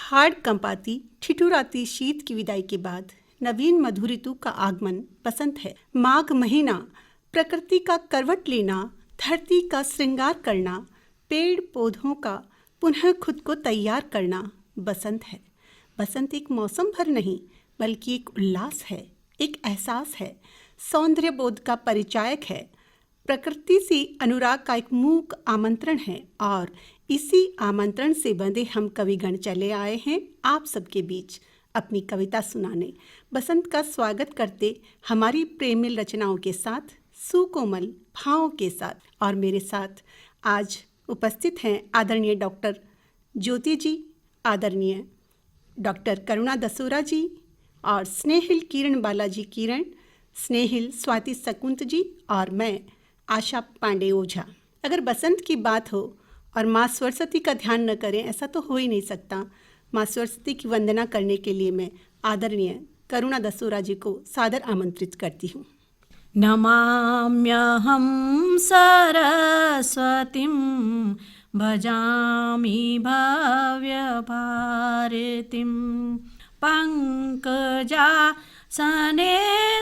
हाड़ कंपाती ठिठुराती शीत की विदाई के बाद नवीन मधुर ऋतु का आगमन बसंत है। माघ महीना प्रकृति का करवट लेना, धरती का श्रृंगार करना, पेड़ पौधों का पुनः खुद को तैयार करना बसंत है। बसंत एक मौसम भर नहीं बल्कि एक उल्लास है, एक एहसास है, सौंदर्य बोध का परिचायक है, प्रकृति से अनुराग का एक मूक आमंत्रण है। और इसी आमंत्रण से बंधे हम कविगण चले आए हैं आप सबके बीच अपनी कविता सुनाने। बसंत का स्वागत करते हमारी प्रेमिल रचनाओं के साथ, सुकोमल भावों के साथ। और मेरे साथ आज उपस्थित हैं आदरणीय डॉक्टर ज्योति जी, आदरणीय डॉक्टर करुणा दसोरा जी और स्नेहिल किरण बालाजी किरण, स्नेहिल स्वाति सकुंत जी और मैं आशा पांडे ओझा। अगर बसंत की बात हो और माँ सरस्वती का ध्यान न करें, ऐसा तो हो ही नहीं सकता। माँ सरस्वती की वंदना करने के लिए मैं आदरणीय करुणा दसोरा जी को सादर आमंत्रित करती हूँ। नमाम्यहं सरस्वतीं भजामि भव्यभारतीं पङ्कजासने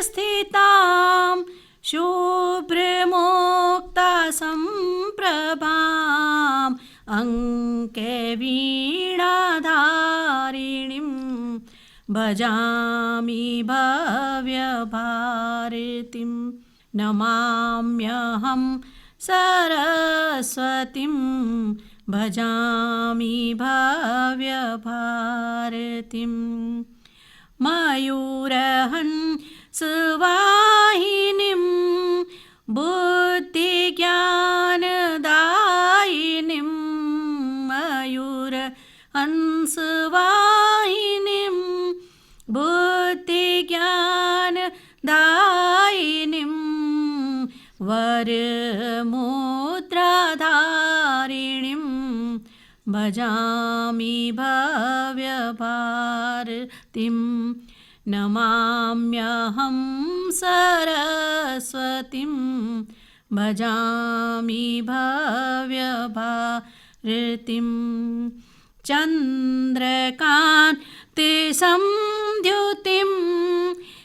स्थितां शुभ्रमुक्तासम्प्रभाम् अङ्के वीणाधारिणीं भजामि भव्यभारतीं। नमाम्यहं सरस्वतीं भजामि भव्यभारतीं। मयूरहंसवाहिनीं बुद्धिज्ञानदायिनीं, मयूरहंसवाहिनीं बुद्धिज्ञानदायिनीं वरमुद्राधारिणीं भजामि भव्यभारतीं। नमाम्यहं सरस्वतीं भजामि भव्यभारतीं। चन्द्रकान्तिसंद्युतिं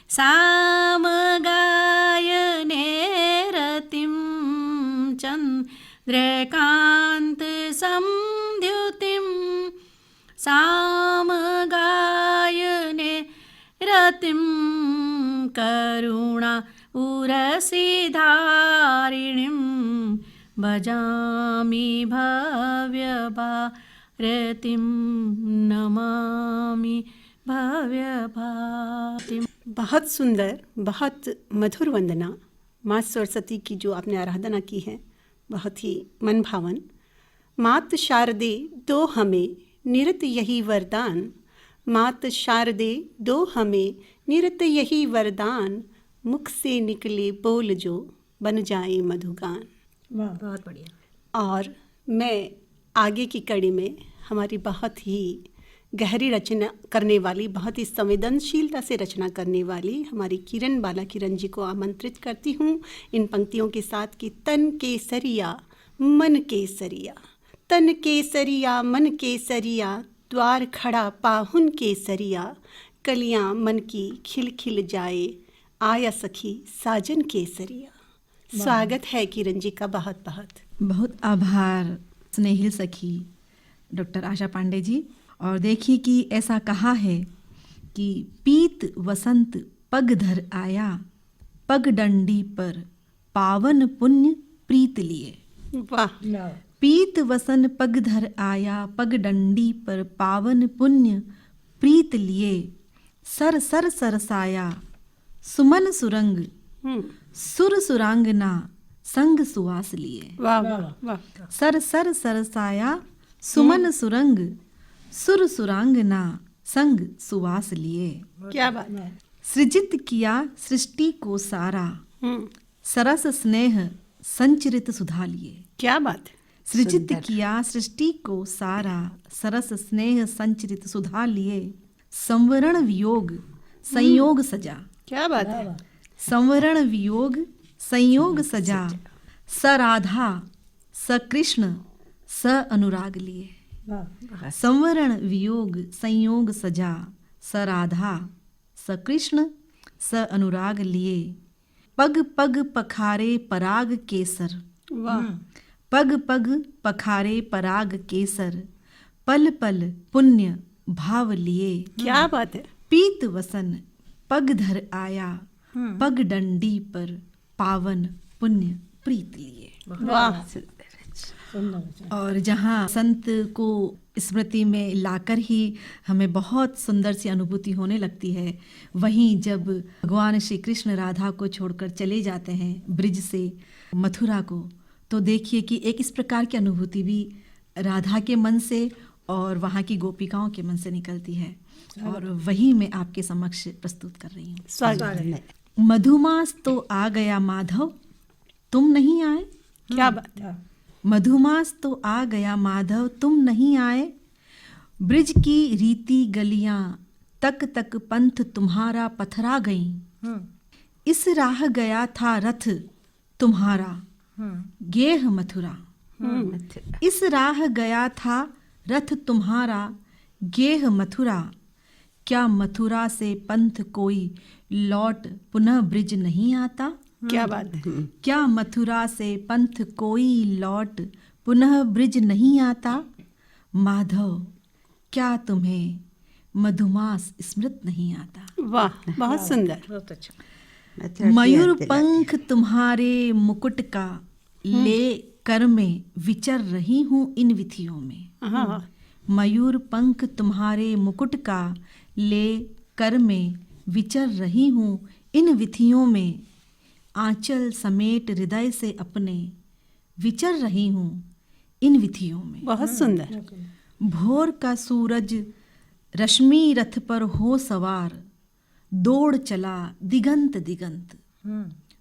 सामगायने रतिं, चन्द्रकान्तिसंद्युतिं सामगायने रतिं करुणा उरसीधारिणीं भजामि भव्यभारतीं। नमामि भव्यभारतीं। बहुत सुंदर, बहुत मधुर वंदना माँ सरस्वती की जो आपने आराधना की है, बहुत ही मन भावन। मात शारदे दो हमें निरत यही वरदान, मात शारदे दो हमें निरत यही वरदान, मुख से निकले बोल जो बन जाए मधुगान। वाह, बहुत बढ़िया। और मैं आगे की कड़ी में हमारी बहुत ही गहरी रचना करने वाली, बहुत ही संवेदनशीलता से रचना करने वाली हमारी किरण बाला किरण जी को आमंत्रित करती हूँ इन पंक्तियों के साथ कि तन के सरिया मन के सरिया, तन के सरिया मन के सरिया, द्वार खड़ा पाहुन के सरिया, कलियां मन की खिल खिल जाए, आया सखी साजन के सरिया। स्वागत है किरण जी का बहुत बहुत। बहुत आभार स्नेहिल सखी डॉक्टर आशा पांडे जी। और देखिए कि ऐसा कहा है कि पीत वसंत पग धर आया, पग डंडी पर पावन पुण्य प्रीत लिए। वाह। पीत वसन पग धर आया, पग डंडी पर पावन पुण्य प्रीत लिए, सर सर सरसाया सुमन सुरंग, सुर सुरांगना संग सुवास लिए। वाह वाह। सर सर सरसाया सुमन सुरंग, सुर सुरांगना संग सुवास लिए। क्या बात। सृजित किया सृष्टि को सारा, सरस स्नेह संचरित सुधा लिए। क्या बात। सृजित किया सृष्टि को सारा, सरस स्नेह संचरित सुधा लिए, संवरण वियोग संयोग सजा। क्या बात है। संवरण वियोग संयोग सजा, स राधा स कृष्ण स अनुराग लिए। संवरण वियोग संयोग सजा स राधा स कृष्ण स अनुराग लिए पग पग पखारे पराग केसर वाह पग पग पखारे पराग केसर पल पल पुण्य भाव लिए क्या बात है। पीत वसन पग धर आया पग डंडी पर पावन पुण्य प्रीत लिए। वाह और जहाँ संत को स्मृति में लाकर ही हमें बहुत सुंदर सी अनुभूति होने लगती है, वहीं जब भगवान श्री कृष्ण राधा को छोड़कर चले जाते हैं ब्रिज से मथुरा को, तो देखिए कि एक इस प्रकार की अनुभूति भी राधा के मन से और वहाँ की गोपिकाओं के मन से निकलती है, और वही मैं आपके समक्ष प्रस्तुत कर रही हूँ। स्वागत। मधुमास तो आ गया माधव तुम नहीं आए। क्या बात है। मधुमास तो आ गया माधव तुम नहीं आए, ब्रिज की रीति गलियां तक तक पंथ तुम्हारा पथरा गईं। इस राह गया था रथ तुम्हारा गेह मथुरा। इस राह गया था रथ तुम्हारा गेह मथुरा, क्या मथुरा से पंथ कोई लौट पुनः ब्रिज नहीं आता। क्या बात है। क्या मथुरा से पंथ कोई लौट पुनः ब्रिज नहीं आता। माधव क्या तुम्हें मधुमास स्मृत नहीं आता। वाह बहुत सुंदर। बहुत अच्छा। मयूर पंख तुम्हारे मुकुट का ले कर में विचर रही हूँ इन विथियों में। हाँ मयूर पंख तुम्हारे मुकुट का ले कर में विचर रही हूँ इन विथियों में, आंचल समेट हृदय से अपने विचर रही हूँ इन विथियों में। बहुत सुंदर। भोर का सूरज रश्मि रथ पर हो सवार दौड़ चला दिगंत दिगंत।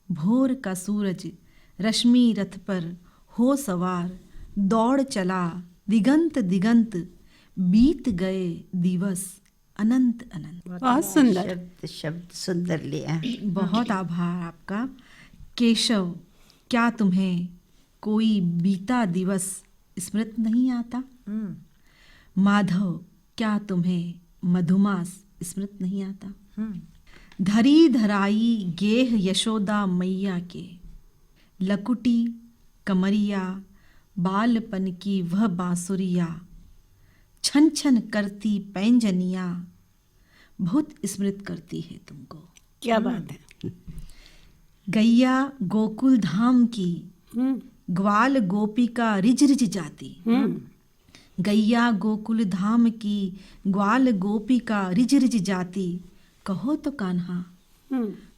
भोर का सूरज रश्मि रथ पर हो सवार दौड़ चला दिगंत दिगंत, बीत गए दिवस अनंत अनंत। बहुत सुंदर। शब्द सुंदर लिया। बहुत आभार आपका। केशव क्या तुम्हें कोई बीता दिवस स्मृत नहीं आता। माधव क्या तुम्हें मधुमास स्मृत नहीं आता। धरी धराई गेह यशोदा मैया के, लकुटी कमरिया बालपन की वह बांसुरिया, छन छन करती पैंजनिया बहुत स्मृत करती है तुमको। क्या बात है। गैया गोकुल धाम की ग्वाल गोपिका रिज रिज जाती। गैया गोकुल धाम की ग्वाल गोपिका रिज रिज जाती, कहो तो कान्हा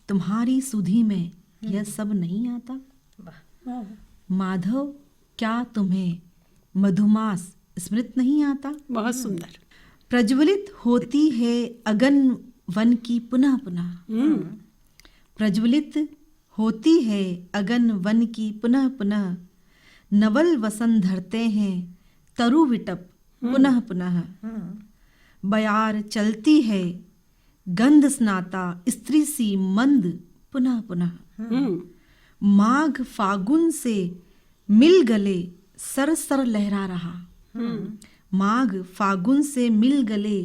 तुम्हारी सुधि में यह सब नहीं आता। माधव क्या तुम्हें मधुमास स्मृत नहीं आता। बहुत सुंदर। प्रज्वलित होती है अगन वन की पुनः पुनः। प्रज्वलित होती है अगन वन की पुनः पुनः, नवल वसन धरते हैं तरु विटप पुनः पुनः। बयार चलती है गंध स्नाता स्त्री सी मंद पुनः पुनः। माघ फागुन से मिल गले सर सर लहरा रहा। माघ फागुन से मिल गले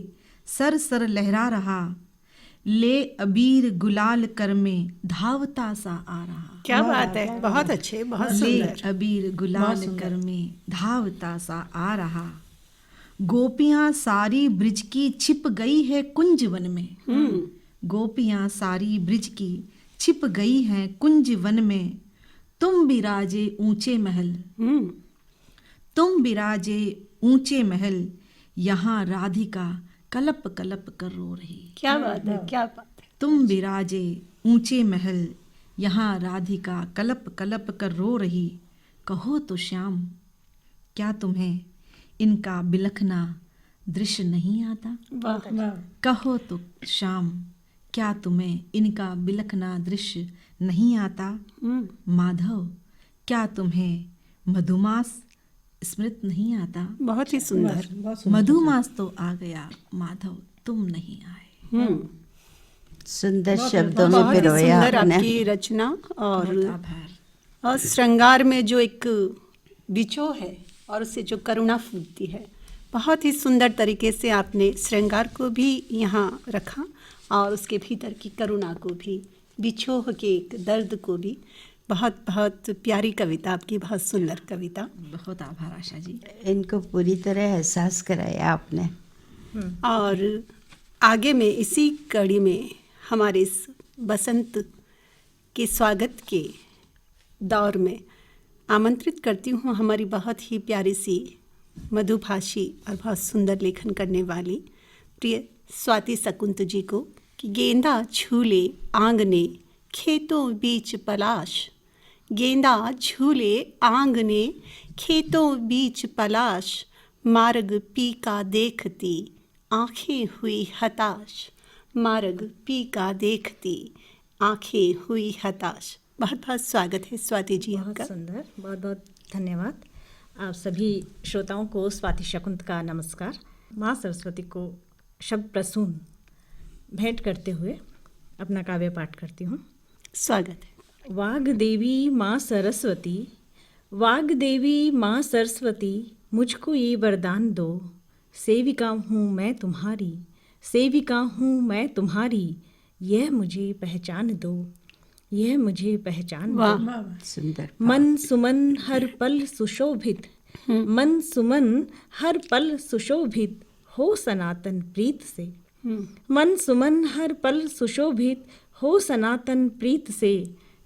सर सर लहरा रहा, ले अबीर गुलाल कर में धावता सा आ रहा। क्या बात है। बहुत अच्छे। बहुत ले सुंदर। अबीर गुलाल कर में धावता सा आ रहा, गोपियां सारी ब्रिज की छिप गई है कुंज वन में। गोपियां सारी ब्रिज की छिप गई हैं कुंज वन में, तुम बिराजे ऊंचे महल। तुम बिराजे ऊंचे महल, यहाँ राधिका कलप कलप कर रो रही। क्या बात है। क्या बात है। तुम बिराजे ऊंचे महल, यहाँ राधिका कलप कलप कर रो रही, कहो तो श्याम क्या तुम्हें इनका बिलखना दृश्य नहीं आता। वाह। कहो तो श्याम क्या तुम्हें इनका बिलखना दृश्य नहीं आता। माधव क्या तुम्हें मधुमास स्मृत नहीं आता। बहुत ही सुंदर। मधुमास तो आ गया माधव तुम नहीं आए। सुंदर शब्दों में बहुत ही पिरोया सुंदर आपने। आपकी रचना। और आभार। और श्रृंगार में जो एक बिछो है और उससे जो करुणा फूटती है, बहुत ही सुंदर तरीके से आपने श्रृंगार को भी यहाँ रखा और उसके भीतर की करुणा को भी, बिछोह के एक दर्द को भी। बहुत बहुत प्यारी कविता आपकी, बहुत सुंदर कविता। बहुत आभार आशा जी। इनको पूरी तरह एहसास कराया आपने। और आगे में इसी कड़ी में हमारे इस बसंत के स्वागत के दौर में आमंत्रित करती हूँ हमारी बहुत ही प्यारी सी मधुभाषी और बहुत सुंदर लेखन करने वाली प्रिय स्वाति सकुंत जी को कि गेंदा झूले आंगने खेतों बीच पलाश, गेंदा झूले आंगने खेतों बीच पलाश, मार्ग पी का देखती आँखें हुई हताश, मार्ग पी का देखती आँखें हुई हताश। बहुत बहुत स्वागत है स्वाति जी बहुत आपका। सुंदर, बहुत बहुत धन्यवाद। आप सभी श्रोताओं को स्वाति शकुंत का नमस्कार। माँ सरस्वती को शब्द प्रसून भेंट करते हुए अपना काव्य पाठ करती हूँ। स्वागत है। वाग्देवी माँ सरस्वती, वाग्देवी माँ सरस्वती, मुझको ये वरदान दो, सेविका हूँ मैं तुम्हारी, सेविका हूँ मैं तुम्हारी, यह मुझे पहचान दो, यह मुझे पहचान दो। वाह, सुंदर। मन सुमन हर पल सुशोभित, मन सुमन हर पल सुशोभित, हो सनातन प्रीत से, मन सुमन हर पल सुशोभित, हो सनातन प्रीत से,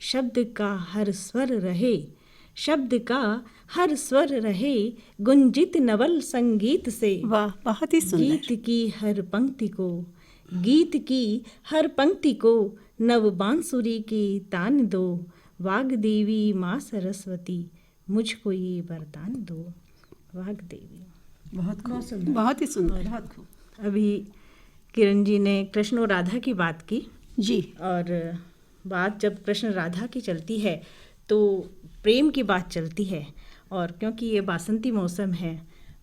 शब्द का हर स्वर रहे, शब्द का हर स्वर रहे, गुंजित नवल संगीत से। वाह, बहुत ही सुंदर। गीत की हर पंक्ति को, गीत की हर पंक्ति को, नव बांसुरी की तान दो, वाग्देवी माँ सरस्वती, मुझको ये वरदान दो, वाग्देवी। बहुत खूब, बहुत ही सुंदर। बहुत खूब। अभी किरण जी ने कृष्ण और राधा की बात की, जी, और बात जब कृष्ण राधा की चलती है तो प्रेम की बात चलती है। और क्योंकि ये बासंती मौसम है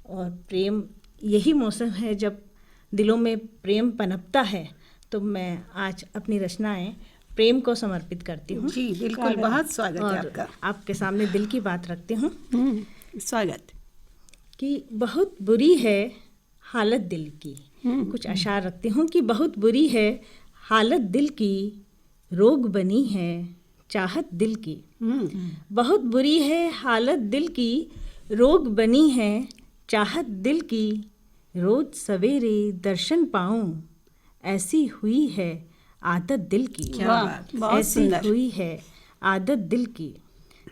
और प्रेम यही मौसम है जब दिलों में प्रेम पनपता है, तो मैं आज अपनी रचनाएं प्रेम को समर्पित करती हूँ। जी बिल्कुल, बहुत स्वागत है और आपका। आपके सामने दिल की बात रखती हूँ स्वागत। कि बहुत बुरी है हालत दिल की। कुछ अशार रखती हूँ कि बहुत बुरी है हालत दिल की, रोग बनी है चाहत दिल की। बहुत बुरी है हालत दिल की, रोग बनी है चाहत दिल की, रोज सवेरे दर्शन पाऊं, ऐसी हुई है आदत दिल की। वाह, बहुत ऐसी सुंदर। हुई है आदत दिल की,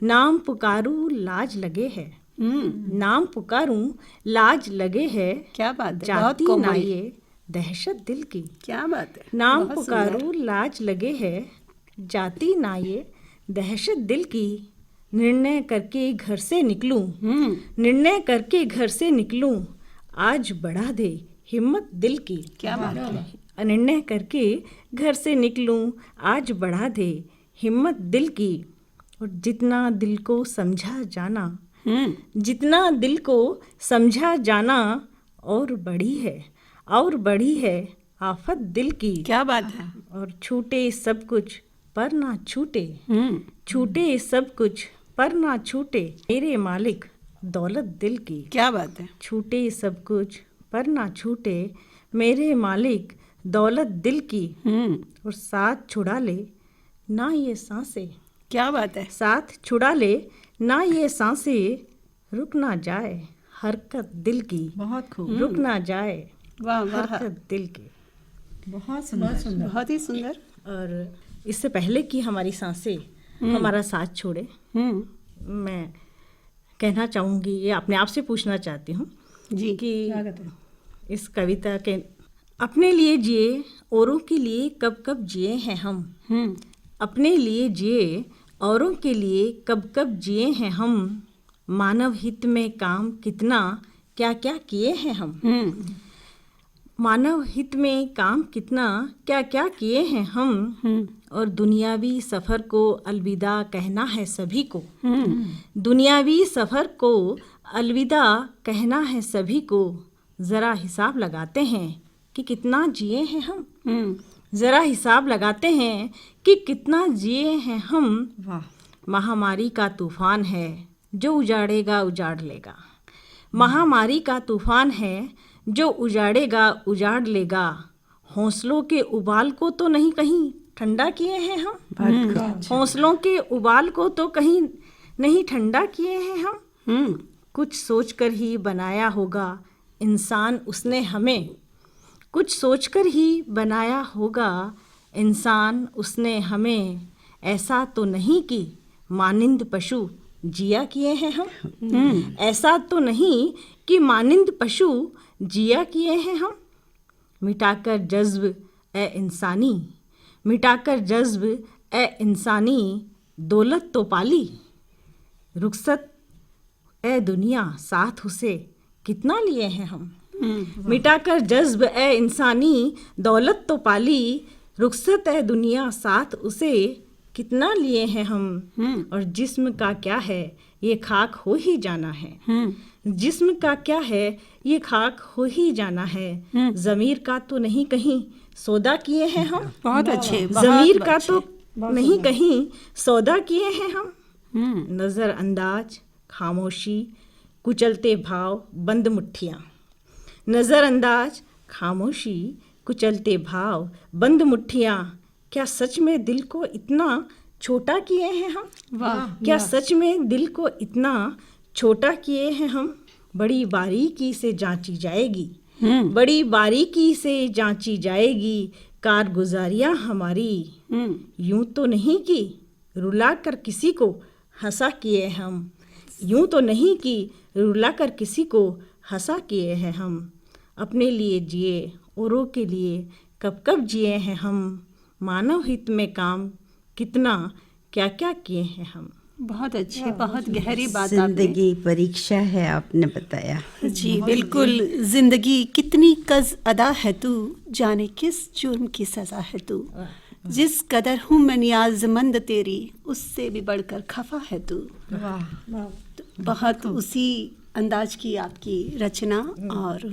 नाम पुकारूं लाज लगे है, नाम पुकारूं लाज लगे है, क्या बात है, बहुत जाती कोमल। ना ये दहशत दिल की। क्या बात है, नाम बहुत सुंदर। पुकारूं लाज लगे है, जाती ना ये दहशत दिल की, निर्णय करके घर से निकलूं, निर्णय करके घर से निकलूं, आज बढ़ा दे हिम्मत दिल की। क्या बात है। निर्णय करके घर से निकलूं, आज बढ़ा दे हिम्मत दिल की। और जितना दिल को समझा जाना, जितना दिल को समझा जाना, और बड़ी है, और बड़ी है आफत दिल की। क्या बात है। और छूटे सब कुछ पर ना छूटे, छूटे सब कुछ पर ना छूटे, मेरे मालिक दौलत दिल की। क्या बात है। छूटे सब कुछ पर ना छूटे, मेरे मालिक दौलत दिल की। और साथ छुड़ा ले ना ये सांसें, क्या बात है। साथ छुड़ा ले ना ये सांसें, रुक ना जाए हरकत दिल की। बहुत खूब, रुक ना जाए वाह वाह, हरकत दिल की। बहुत सुंदर। बहुत ही सुंदर। और इससे पहले कि हमारी सांसें हमारा साथ छोड़े, मैं कहना चाहूँगी, ये अपने आप से पूछना चाहती हूँ जी, कि इस कविता के अपने लिए जिए औरों के लिए कब कब जिए हैं हम, अपने लिए जिए औरों के लिए कब कब जिए हैं हम, मानव हित में काम कितना क्या क्या किए हैं हम, मानव हित में काम कितना क्या क्या किए हैं हम। और दुनियावी सफ़र को अलविदा कहना है सभी को, दुनियावी सफ़र को अलविदा कहना है सभी को, ज़रा हिसाब लगाते हैं कि कितना जिए हैं हम, ज़रा हिसाब लगाते हैं कि कितना जिए हैं हम। वाह, महामारी का तूफान है जो उजाड़ेगा उजाड़ लेगा, महामारी का तूफान है जो उजाड़ेगा उजाड़ लेगा। हौसलों के उबाल को तो नहीं कहीं ठंडा किए हैं हम। हौसलों के उबाल को तो कहीं नहीं ठंडा किए हैं हम। कुछ सोचकर ही बनाया होगा इंसान उसने हमें। कुछ सोचकर ही बनाया होगा इंसान उसने हमें। ऐसा तो नहीं कि मानिंद पशु जिया किए हैं हम। ऐसा तो नहीं कि मानिंद पशु जिया किए हैं हम। मिटाकर जज्ब ए इंसानी, मिटाकर जज्ब ए इंसानी, दौलत तो पाली। रुखसत ए दुनिया साथ उसे कितना लिए हैं हम। मिटाकर जज्ब ए इंसानी, दौलत तो पाली। रुखसत ए दुनिया साथ उसे कितना लिए हैं हम। और जिस्म का क्या है ये खाक हो ही जाना है। जिस्म का क्या है ये खाक हो ही जाना है। ज़मीर का तो नहीं कहीं सौदा किए हैं हम। बहुत अच्छे, ज़मीर का तो नहीं कहीं सौदा किए हैं हम। नज़रअंदाज खामोशी कुचलते भाव बंद मुट्ठियाँ। नज़रअंदाज खामोशी कुचलते भाव बंद मुट्ठियाँ। क्या सच में दिल को इतना छोटा किए हैं हम। क्या सच में दिल को इतना छोटा किए हैं हम। बड़ी बारीकी से जांची जाएगी, बड़ी बारीकी से जांची जाएगी कारगुजारियाँ हमारी। यूं तो नहीं कि रुला कर किसी को हंसा किए हम। यूं तो नहीं कि रुला कर किसी को हंसा किए हैं हम। अपने लिए जिए औरों के लिए कब कब जिए हैं हम। मानव हित में काम कितना क्या क्या किए हैं हम। बहुत अच्छी, बहुत गहरी बात जिंदगी परीक्षा है आपने बताया। जी बिल्कुल। जिंदगी कितनी कज अदा है तू, जाने किस जुर्म की सजा है तू। जिस कदर हूँ मैं नियाज़मंद तेरी, उससे भी बढ़कर खफा है तू। बहुत उसी अंदाज की आपकी रचना और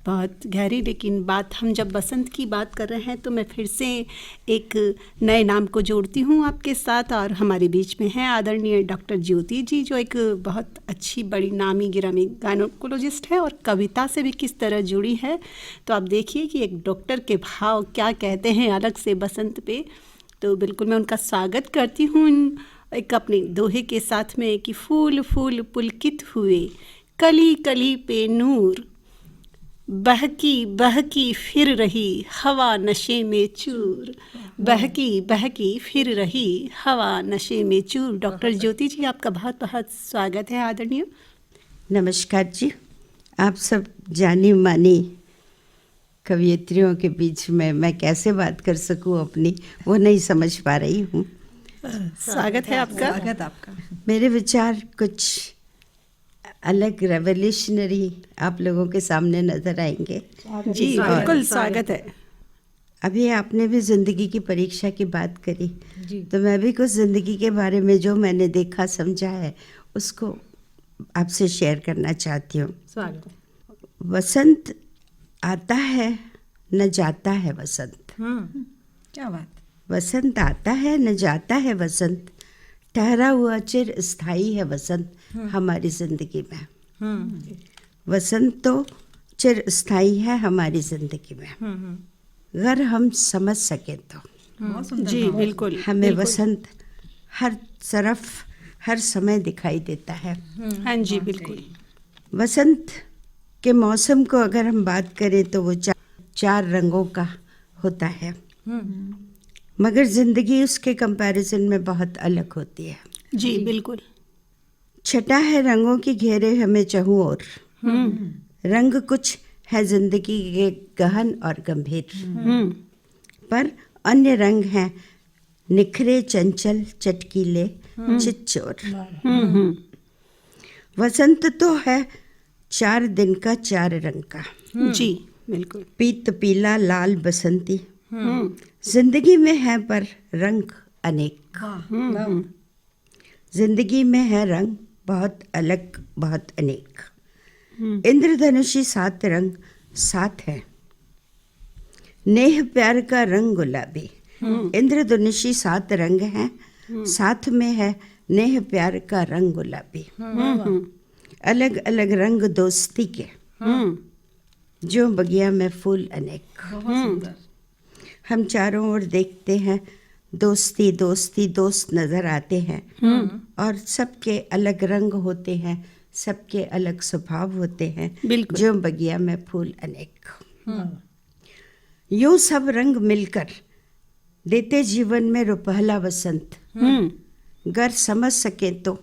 बहुत गहरी। लेकिन बात हम जब बसंत की बात कर रहे हैं तो मैं फिर से एक नए नाम को जोड़ती हूँ आपके साथ। और हमारे बीच में हैं आदरणीय डॉक्टर ज्योति जी, जो एक बहुत अच्छी बड़ी नामी गिरामी गायनोकोलॉजिस्ट है और कविता से भी किस तरह जुड़ी है। तो आप देखिए कि एक डॉक्टर के भाव क्या कहते हैं अलग से बसंत पे। तो बिल्कुल मैं उनका स्वागत करती हूँ एक अपने दोहे के साथ में कि फूल फूल पुलकित हुए, कली कली पे नूर, बहकी बहकी फिर रही हवा नशे में चूर। बहकी बहकी फिर रही हवा नशे में चूर। डॉक्टर ज्योति जी, आपका बहुत बहुत स्वागत है आदरणीय। नमस्कार जी। आप सब जानी मानी कवियत्रियों के बीच में मैं कैसे बात कर सकूं अपनी, वो नहीं समझ पा रही हूँ। स्वागत है आपका। स्वागत आपका। मेरे विचार कुछ अलग रेवोल्यूशनरी आप लोगों के सामने नजर आएंगे। जी बिल्कुल स्वागत है। अभी आपने भी जिंदगी की परीक्षा की बात करी, तो मैं भी कुछ जिंदगी के बारे में जो मैंने देखा समझा है उसको आपसे शेयर करना चाहती हूँ। स्वागत। वसंत आता है न जाता है वसंत। क्या बात। वसंत आता है न जाता है वसंत, ठहरा हुआ चिर स्थायी है वसंत हमारी जिंदगी में। वसंत तो चिर स्थायी है हमारी जिंदगी में, अगर हम समझ सकें तो। जी बिल्कुल। हमें वसंत हर तरफ हर समय दिखाई देता है। हाँ जी बिल्कुल। वसंत के मौसम को अगर हम बात करें तो वो चार रंगों का होता है, मगर जिंदगी उसके कंपैरिजन में बहुत अलग होती है। जी बिल्कुल। छटा है रंगों की घेरे हमें चहुं ओर, रंग कुछ है जिंदगी के गहन और गंभीर, पर अन्य रंग हैं निखरे चंचल चटकीले चितचोर। वसंत तो है 4 दिन का 4 रंग का। जी बिल्कुल। पीत पीला लाल बसंती जिंदगी में है पर रंग अनेक। जिंदगी में है रंग बहुत अलग बहुत अनेक। इंद्रधनुषी 7 रंग 7 है, नेह प्यार का रंग गुलाबी। इंद्रधनुषी 7 रंग हैं, साथ में है नेह प्यार का रंग गुलाबी। अलग अलग रंग दोस्ती के, जो बगिया में फूल अनेक। हम चारों ओर देखते हैं, दोस्ती दोस्ती दोस्त नजर आते हैं, और सबके अलग रंग होते हैं, सबके अलग स्वभाव होते हैं, बिल्कुल। जो बगिया में फूल अनेक। यूं सब रंग मिलकर देते जीवन में रुपहला वसंत। गर समझ सके तो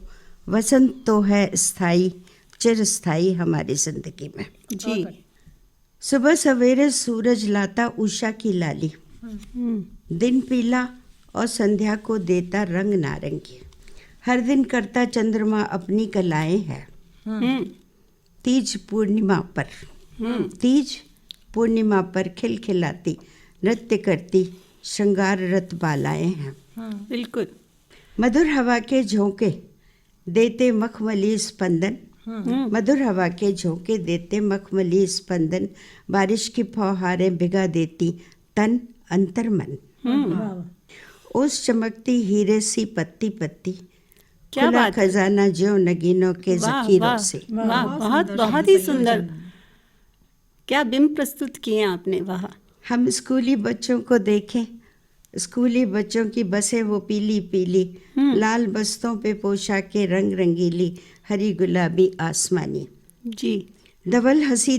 वसंत तो है स्थाई, चिरस्थाई हमारी जिंदगी में। जी। सुबह सवेरे सूरज लाता उषा की लाली, दिन पीला और संध्या को देता रंग नारंगी। हर दिन करता चंद्रमा अपनी कलाएं है, तीज पूर्णिमा पर खिलखिलाती नृत्य करती श्रृंगार रत बालाएं हैं। बिल्कुल। मधुर हवा के झोंके देते मखमली स्पंदन, मधुर हवा के झोंके देते मखमली स्पंदन, बारिश की फौहारें भिगा देती तन अंतर मन। ओस चमकती हीरे सी पत्ती पत्ती, क्या खुला बात है। खजाना ज्यों नगीनों के वाह, जखीरों वाह, से। वाह, बहुत ही सुंदर। क्या बिंब प्रस्तुत किए आपने, वाह। हम स्कूली बच्चों को देखें, स्कूली बच्चों की बसें वो पीली पीली, लाल बस्तों पे पोशाकें रंग रंगीली, हरी गुलाबी आसमानी। जी। धवल हंसी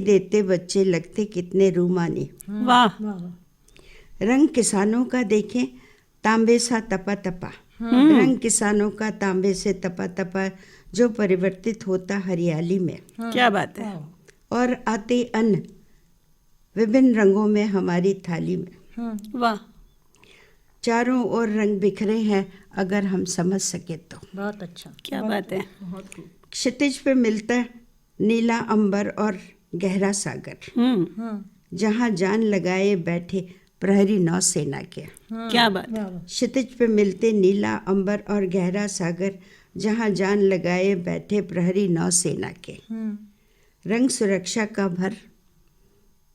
देते बच्चे लगते कितने रूमानी। वाह। रंग किसानों का देखें, तांबे सा तपा तपा, रंग किसानों का तांबे से तपा तपा, जो परिवर्तित होता हरियाली में। क्या बात है। और आते अन्न विभिन्न रंगों में हमारी थाली में। वाह। चारों ओर रंग बिखरे हैं, अगर हम समझ सके तो। बहुत अच्छा। क्या बात है। क्षितिज पे मिलता है नीला अंबर और गहरा सागर, जहाँ जान लगाए बैठे प्रहरी नौसेना के। क्या बात है। क्षितिज पे मिलते नीला अंबर और गहरा सागर, जहाँ जान लगाए बैठे प्रहरी नौसेना के। रंग सुरक्षा का भर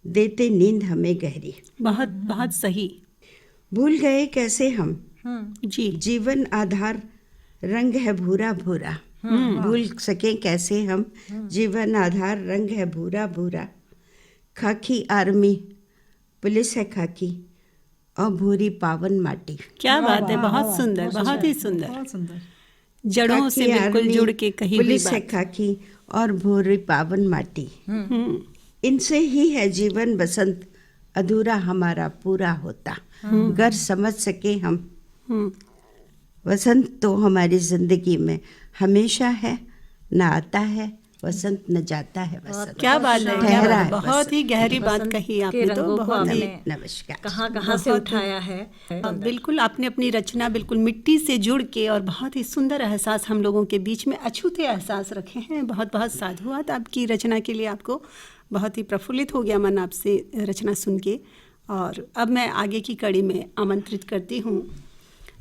देते नींद हमें गहरी। बहुत बहुत सही। भूल गए कैसे हम जी। जीवन आधार रंग है भूरा भूरा, भूल सके कैसे हम जीवन आधार रंग है भूरा भूरा। खाकी आर्मी पुलिस है खाकी और भूरी पावन माटी। क्या बात है। बहुत सुंदर, बहुत ही सुंदर। बहुत सुंदर। जड़ों से खाकी बिल्कुल आर्मी, जुड़ के कही हुई पुलिस है बात। खाकी और भूरी पावन माटी। इनसे ही है जीवन बसंत अधूरा हमारा पूरा होता। गर समझ सके हम वसंत तो हमारी जिंदगी में हमेशा है, न आता है वसंत न जाता है वसंत। क्या बात है। क्या ठहरा बात है। है बहुत ही गहरी बात बसंत कही के आपने तो। रंगों को बहुत ही आपने नमस्कार। कहाँ से उठाया है। बिल्कुल आपने अपनी रचना बिल्कुल मिट्टी से जुड़ के और बहुत ही सुंदर एहसास हम लोगों के बीच में अछूते एहसास रखे हैं। बहुत बहुत साधुवाद आपकी रचना के लिए। आपको बहुत ही प्रफुल्लित हो गया मन आपसे रचना सुन के। और अब मैं आगे की कड़ी में आमंत्रित करती हूँ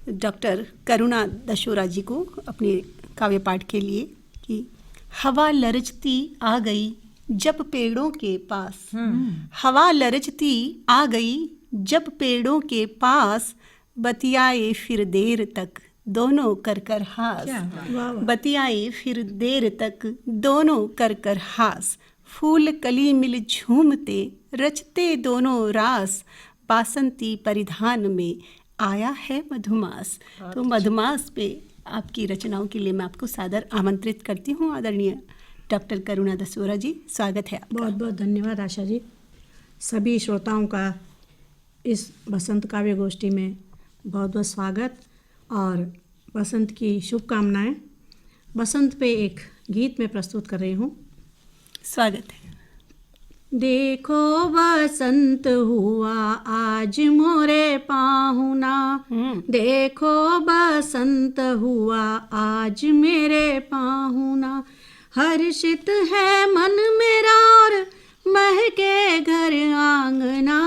डॉक्टर करुणा दशोरा जी को अपने काव्य पाठ के लिए कि हवा लरजती आ गई जब पेड़ों के पास, हवा लरजती आ गई जब पेड़ों के पास, बतियाए फिर देर तक दोनों कर कर हास, बतियाए फिर देर तक दोनों कर कर हास, फूल कली मिल झूमते रचते दोनों रास, बासंती परिधान में आया है मधुमास। तो मधुमास पे आपकी रचनाओं के लिए मैं आपको सादर आमंत्रित करती हूँ। आदरणीय डॉक्टर करुणा दसोरा जी, स्वागत है आपका। बहुत बहुत धन्यवाद आशा जी। सभी श्रोताओं का इस बसंत काव्य गोष्ठी में बहुत बहुत स्वागत और बसंत की शुभकामनाएं। बसंत पे एक गीत में प्रस्तुत कर रही हूँ। स्वागत है। देखो बसंत हुआ आज मोरे पाहुना, देखो बसंत हुआ आज मेरे पाहुना, हर्षित है मन मेरा और महके घर आंगना,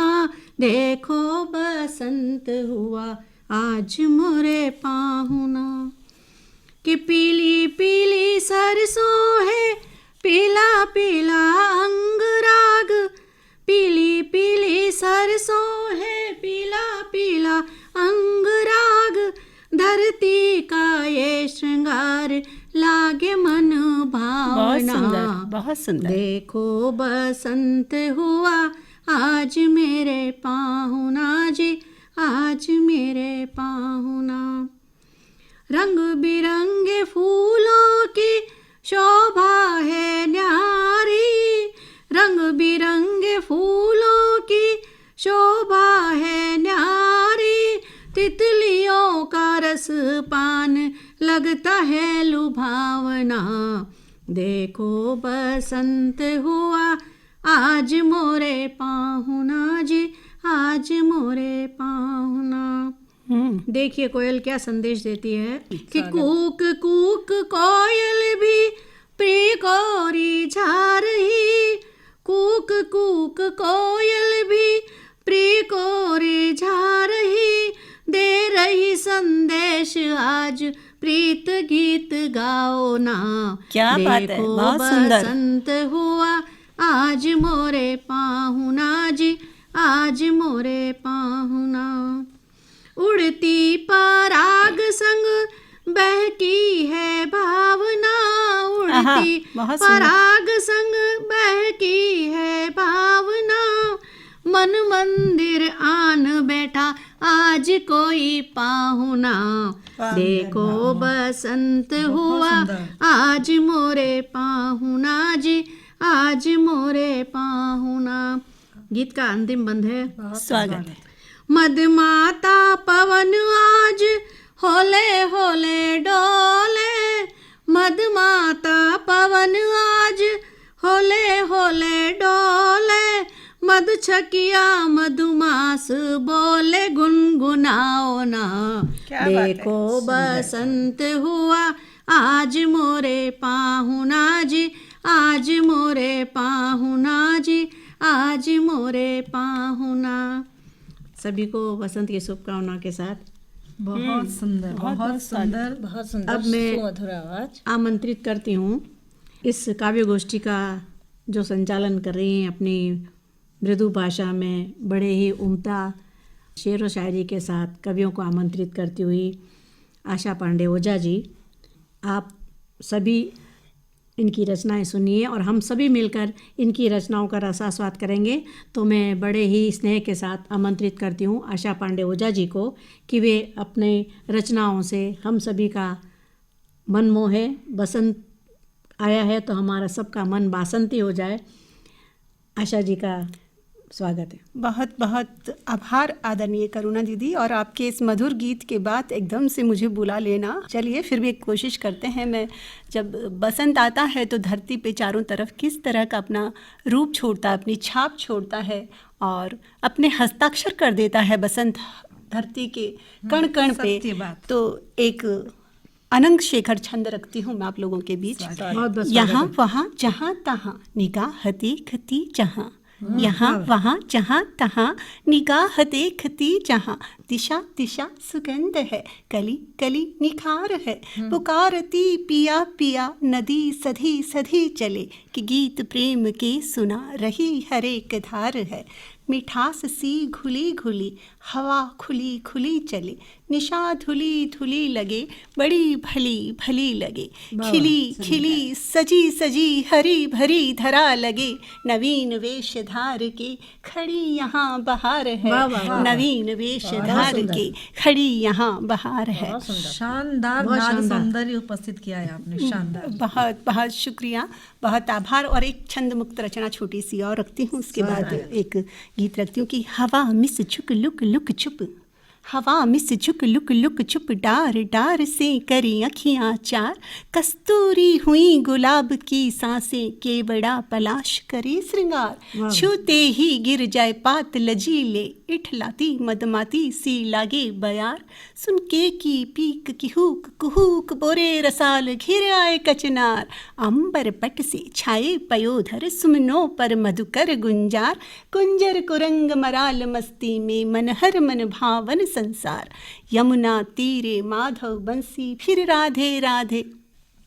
देखो बसंत हुआ आज मोरे पाहुना। कि पीली पीली सरसों है पीला पीला अंगराग, पीली पीली सरसों है पीला पीला अंगराग, धरती का ये श्रृंगार लागे मन भावना। बहुत सुंदर। देखो बसंत हुआ आज मेरे पाहुना जी, आज मेरे पाहुना। रंग बिरंगे फूलों की शोभा है न्यारी, रंग बिरंगे फूलों की शोभा है न्यारी। तितलियों का रस पान लगता है लुभावना। देखो बसंत हुआ आज मोरे पाहुना जी, आज मोरे पाहुना। देखिए कोयल क्या संदेश देती है कि कूक कूक कोयल भी प्रिय को रिझा रही, कूक कूक कोयल भी प्रिय को रिझा रही। दे रही संदेश आज प्रीत गीत गाओ ना। क्या बात है, देखो बहुत सुंदर। बसंत हुआ आज मोरे पाहुना जी, आज मोरे पाहुना। उड़ती पराग संग बहकी है भावना, उड़ती बहुत सुंदर। पराग संग बहकी है भावना। मन मंदिर आन बैठा आज कोई पाहुना। देखो बसंत हुआ आज मोरे पाहुना जी, आज मोरे पाहुना। गीत का अंतिम बंद है। स्वागत है। मदमाता पवन आज होले होले डोले, मदमाता पवन आज होले होले डोले। मधुछकिया मधुमास बोले गुनगुनाओ ना। देखो बसंत हुआ आज मोरे पाहुना जी, आज मोरे पाहुना जी, आज मोरे पाहुना। सभी को बसंत की शुभकामनाओं के साथ बहुत सुंदर, बहुत सुंदर। बहुत सुंदर, अब मैं सुमधुर आवाज। आमंत्रित करती हूँ इस काव्य गोष्ठी का जो संचालन कर रही हैं अपनी मृदु भाषा में बड़े ही उम्दा शेर व शायरी के साथ कवियों को आमंत्रित करती हुई आशा पांडे ओझा जी। आप सभी इनकी रचनाएं सुनिए और हम सभी मिलकर इनकी रचनाओं का रसास्वाद करेंगे। तो मैं बड़े ही स्नेह के साथ आमंत्रित करती हूँ आशा पांडे ओझा जी को कि वे अपने रचनाओं से हम सभी का मन मोहे। बसंत आया है तो हमारा सबका मन बासंती हो जाए। आशा जी का स्वागत है। बहुत बहुत आभार आदरणीय करुणा दीदी, और आपके इस मधुर गीत के बाद एकदम से मुझे बुला लेना। चलिए फिर भी एक कोशिश करते हैं। मैं जब बसंत आता है तो धरती पे चारों तरफ किस तरह का अपना रूप छोड़ता है, अपनी छाप छोड़ता है और अपने हस्ताक्षर कर देता है बसंत धरती के कण कण पे। सत्य बात। तो एक अनंग शेखर छंद रखती हूँ मैं आप लोगों के बीच। बहुत यहाँ वहाँ जहाँ तहाँ निगाह देखती जहाँ, यहाँ वहाँ जहाँ तहाँ निगाह देखती जहाँ। दिशा दिशा सुगंध है, कली कली निखार है। पुकारती पिया पिया नदी सधी सधी चले, कि गीत प्रेम के सुना रही हर एक धार है। मिठास सी घुली घुली हवा खुली खुली चले, निशा धुली धुली लगे बड़ी भली भली लगे। खिली खिली सजी सजी हरी भरी धरा लगे, नवीन वेश धार के खड़ी यहाँ बहार है। नवीन वेश धार के खड़ी यहाँ बहार है। शानदार नाद सौंदर्य उपस्थित किया है आपने, शानदार। बहुत बहुत शुक्रिया, बहुत आभार। और एक छंद मुक्त रचना छोटी सी और रखती हूँ, उसके बाद एक गीत रखती हूँ कि हवा मिस झुक लुक लुक छुप, हवा मिस झुक लुक लुक छुप, डार डार से करी अखियाँ चार। कस्तूरी हुई गुलाब की सांसें, के बड़ा पलाश करे श्रृंगार। छूते ही गिर जाए पात लजीले, इठलाती मदमाती सी लागे बयार। सुन के की पीक की हुक कुहूक, बोरे रसाल घिर आए कचनार। अंबर पट से छाए पयोधर, सुमनों पर मधुकर गुंजार। कुंजर कुरंग मराल मस्ती में, मनहर मन भावन संसार। यमुना तीरे माधव बंसी, फिर राधे राधे।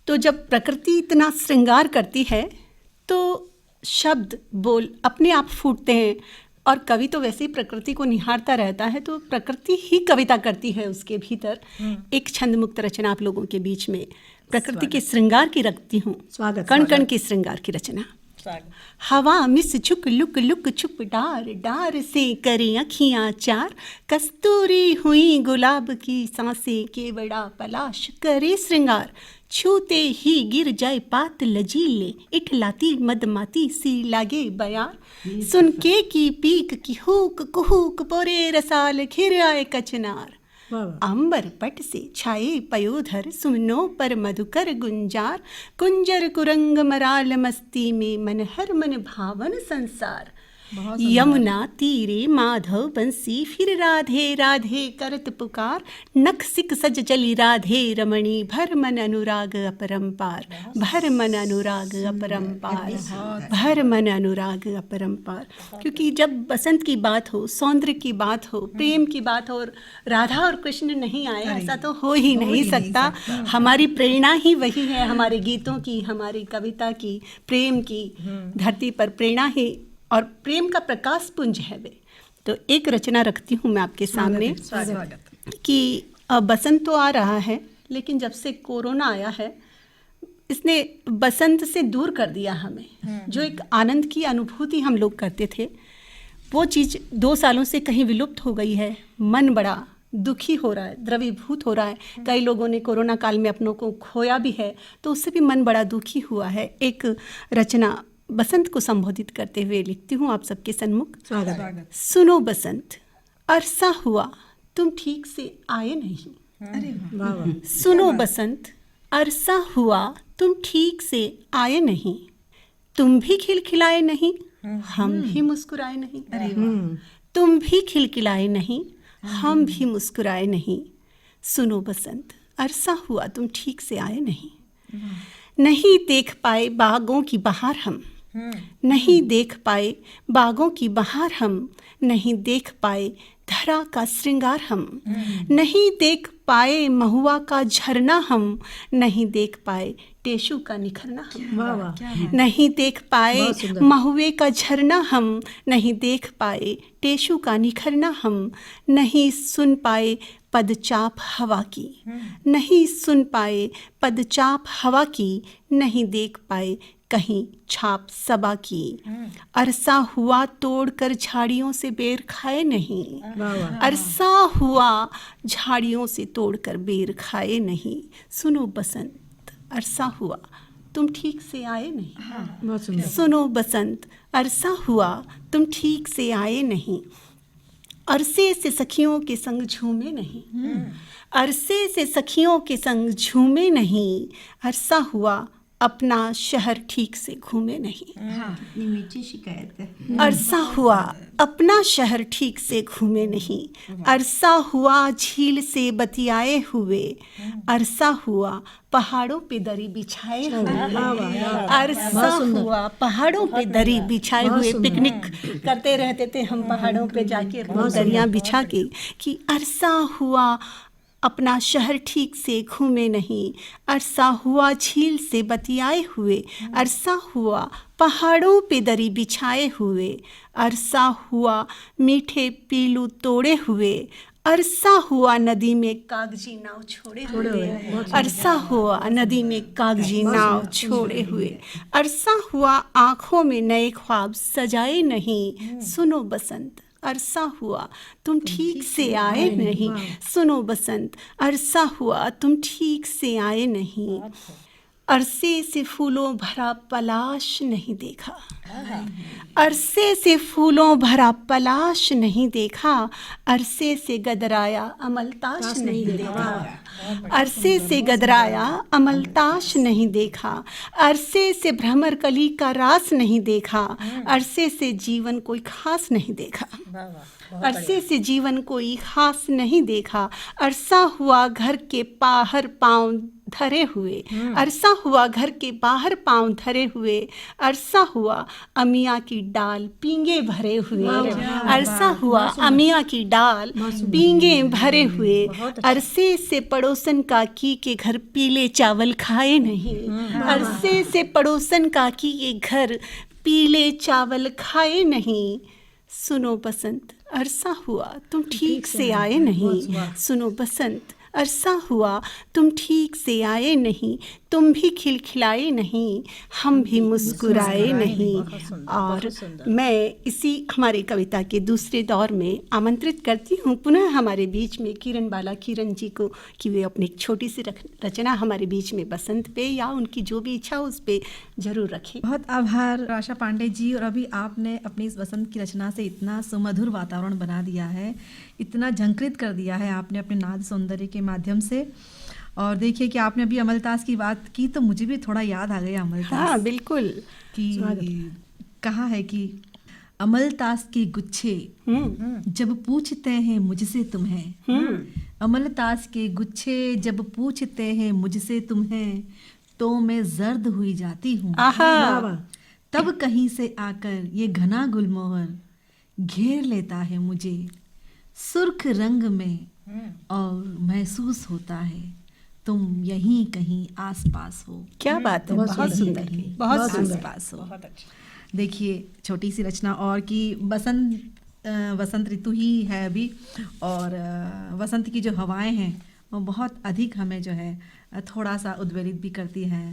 तो जब प्रकृति इतना श्रृंगार करती है तो शब्द बोल अपने आप फूटते हैं। और कवि तो वैसे ही प्रकृति को निहारता रहता है, तो प्रकृति ही कविता करती है उसके भीतर। एक छंद मुक्त रचना आप लोगों के बीच में प्रकृति के श्रृंगार की रखती हूँ, स्वागत, कण कण के श्रृंगार की रचना। हवा मिस छुक लुक लुक छुप डार डार से करें अखियाँ चार, कस्तूरी हुई गुलाब की सांसें के बड़ा पलाश करे श्रृंगार, छूते ही गिर जाए पात लजीले, इठलाती मदमाती सी लागे बयार, सुन के की पीक की हुक कुहुक पोरे रसाल घिर आए कचनार, अंबर पट से छाए पयोधर सुमनो पर मधुकर गुंजार, कुंजर कुरंग मराल मस्ती में मन हर मन भावन संसार, यमुना तीरे माधव बंसी फिर राधे राधे करत पुकार, नख सिक सज चली राधे रमणी भर मन अनुराग अपरंपार, भर मन अनुराग अपरंपार, भर मन अनुराग अपरंपार। क्योंकि जब बसंत की बात हो, सौंदर्य की बात हो, प्रेम की बात हो, और राधा और कृष्ण नहीं आए, ऐसा तो हो ही नहीं सकता। हमारी प्रेरणा ही वही है, हमारे गीतों की, हमारी कविता की, प्रेम की, धरती पर प्रेरणा ही और प्रेम का प्रकाश पुंज है वे। तो एक रचना रखती हूँ मैं आपके सामने कि बसंत तो आ रहा है, लेकिन जब से कोरोना आया है इसने बसंत से दूर कर दिया हमें। जो एक आनंद की अनुभूति हम लोग करते थे, वो चीज़ 2 सालों से कहीं विलुप्त हो गई है। मन बड़ा दुखी हो रहा है, द्रवीभूत हो रहा है। कई लोगों ने कोरोना काल में अपनों को खोया भी है, तो उससे भी मन बड़ा दुखी हुआ है। एक रचना बसंत को संबोधित करते हुए लिखती हूँ आप सबके सन्मुख। स्वागत। सुनो बसंत, अरसा हुआ तुम ठीक से आए नहीं। वाह वाह। सुनो बसंत, अरसा हुआ तुम ठीक से आए नहीं, तुम भी खिलखिलाए नहीं, हम भी मुस्कुराए नहीं। तुम भी खिलखिलाए नहीं, हम भी मुस्कुराए नहीं। सुनो बसंत, अरसा हुआ तुम ठीक से आए नहीं। नहीं देख पाए बागों की बहार हम, नहीं देख पाए बागों की बहार हम, नहीं देख पाए धरा का श्रृंगार हम, नहीं देख पाए महुआ का झरना हम, नहीं देख पाए टेशु का निखरना हम। वाह वाह। नहीं देख पाए बहुत सुंदर। महुए का झरना हम, नहीं देख पाए टेशु का निखरना हम, नहीं सुन पाए पदचाप हवा की, नहीं सुन पाए पदचाप हवा की, नहीं देख पाए कहीं छाप सबा की। अरसा हुआ तोड़कर झाड़ियों से बेर खाए नहीं, वाह वाह। अरसा हुआ झाड़ियों से तोड़कर बेर खाए नहीं। सुनो बसंत, अरसा हुआ तुम ठीक से आए नहीं। बहुत सुंदर। सुनो बसंत, अरसा हुआ तुम ठीक से आए नहीं। अरसे से सखियों के संग झूमे नहीं, अरसे से सखियों के संग झूमे नहीं। अरसा हुआ अपना शहर ठीक से घूमे नहीं। इतनी मीठी शिकायत है। अरसा हुआ अपना शहर ठीक से घूमे नहीं। अरसा हुआ झील से बतियाए हुए, अरसा हुआ पहाड़ों पे दरी बिछाए हुए। अरसा हुआ पहाड़ों पे दरी बिछाए हुए। पिकनिक करते रहते थे हम पहाड़ों पे जाके अपनी दरियां बिछा के, कि अरसा हुआ अपना शहर ठीक से घूमे नहीं। अरसा हुआ झील से बतियाए हुए, अरसा हुआ पहाड़ों पे दरी बिछाए हुए। अरसा हुआ मीठे पीलू तोड़े हुए, अरसा हुआ नदी में कागजी नाव छोड़े हुए। अरसा हुआ नदी में कागजी नाव छोड़े हुए। अरसा हुआ आँखों में नए ख्वाब सजाए नहीं। सुनो बसंत, अरसा हुआ तुम ठीक से आए नहीं। सुनो बसंत, अरसा हुआ तुम ठीक से आए नहीं। अरसे से फूलों भरा पलाश नहीं देखा, अरसे से फूलों भरा पलाश नहीं देखा। अरसे से गदराया अमलताश नहीं देखा, अरसे से गदराया अमलताश नहीं देखा। अरसे से भ्रमर कली का रास नहीं देखा, अरसे से जीवन कोई खास नहीं देखा। अरसे से जीवन कोई खास नहीं देखा। अरसा हुआ घर के बाहर पाँव धरे हुए, अरसा हुआ घर के बाहर पाँव धरे हुए। अरसा हुआ अमिया की डाल पींगे भरे हुए, अरसा हुआ अमिया की डाल पींगे भरे हुए। अरसे से पड़ोसन काकी के घर पीले चावल खाए नहीं, अरसे से पड़ोसन काकी के घर पीले चावल खाए नहीं। सुनो बसंत अरसा हुआ तुम ठीक से आए नहीं, सुनो बसंत अरसा हुआ तुम ठीक से आए नहीं, तुम भी खिलखिलाए नहीं, हम भी मुस्कुराए नहीं। और मैं इसी हमारी कविता के दूसरे दौर में आमंत्रित करती हूँ पुनः हमारे बीच में किरण बाला किरण जी को कि वे अपनी एक छोटी सी रचना हमारे बीच में बसंत पे या उनकी जो भी इच्छा उस पे जरूर रखें। बहुत आभार आशा पांडे जी। और अभी आपने अपनी इस बसंत की रचना से इतना सुमधुर वातावरण बना दिया है, इतना झंकृत कर दिया है आपने अपने नाद सौंदर्य के माध्यम से। और देखिए कि आपने अभी अमलतास की बात की तो मुझे भी थोड़ा याद आ गया अमलतास। हाँ बिल्कुल। कि कहा है कि अमलतास के गुच्छे जब पूछते हैं मुझसे तुम्हें, अमलतास के गुच्छे जब पूछते हैं मुझसे तुम्हें, तो मैं जर्द हुई जाती हूँ। तब कहीं से आकर ये घना गुलमोहर घेर लेता है मुझे सुर्ख रंग में, और महसूस होता है तुम यहीं कहीं आसपास हो। क्या बात है, बहुत सुंदर, बहुत सुंदर। आसपास हो। देखिए छोटी सी रचना और कि वसंत ऋतु ही है अभी, और वसंत की जो हवाएं हैं वो बहुत अधिक हमें जो है थोड़ा सा उद्वेलित भी करती हैं,